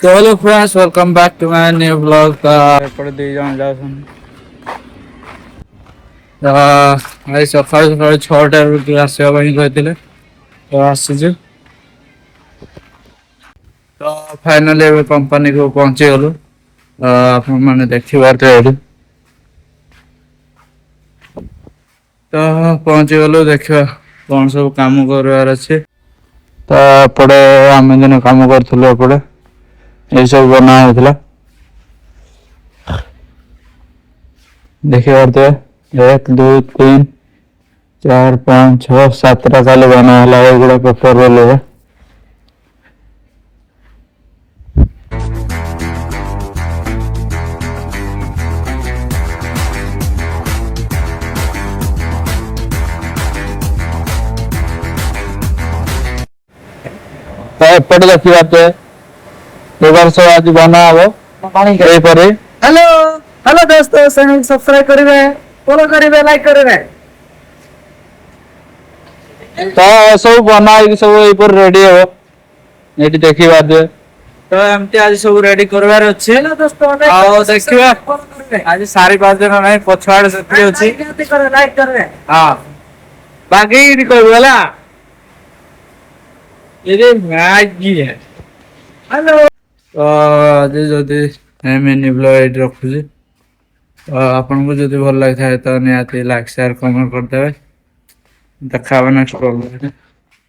So hello friends, welcome back to my new vlog. ଏପଟେ ଦି ଜଣ ଯାଉଛନ୍ତି। ଆଜି ସକାଳୁ ସକାଳୁ 6ଟାରୁ ଆସିବା ପାଇଁ କହିଥିଲେ ତ ଆସିଛୁ। ତ ଫାଇନାଲି ଏବେ କମ୍ପାନୀକୁ ପହଞ୍ଚିଗଲୁ। ଆପଣମାନେ ଦେଖିପାରୁଥିବେ ଏଠି। ତ ପହଞ୍ଚିଗଲୁ, ଦେଖିବା କ'ଣ ସବୁ କାମ କରିବାର ଅଛି। ତ ଏପଟେ ଆମେ ଦିନ କାମ କରୁଥିଲୁ, ଏପଟେ ଏଇସବୁ ବନା ହେଉଥିଲା। ଦେଖିପାରୁଥିବେ 1 2 3 4 5 6 7ଟା କାଲି ବନା ହେଲା ଏଗୁଡ଼ା ପେପର ରୋଲରେ। तो एपटे देखिए सब आज बना हम यहीपरि। हेलो हेलो दोस्तों, चैनल सब्सक्राइब करेंगे, फॉलो करेंगे, लाइक करेंगे। तो सब बना सब यहीपर रेडी हो ये देखी पारे। तो एमती आज सब रेडी करवार अच्छे। हेलो दोस्तों, देखिए आज 4-5 दिन नहीं पछुआड़े से अच्छी। लाइक करेंगे। हाँ बाकी कहला ये मैगी है। हेलो तो आज जदि मिनी ब्लॉग ये रखुची। तो आपन को जदि भल लगी था तो निहाती लाइक शेयर कमेंट करदे। देखा नेक्स्ट ब्लॉग।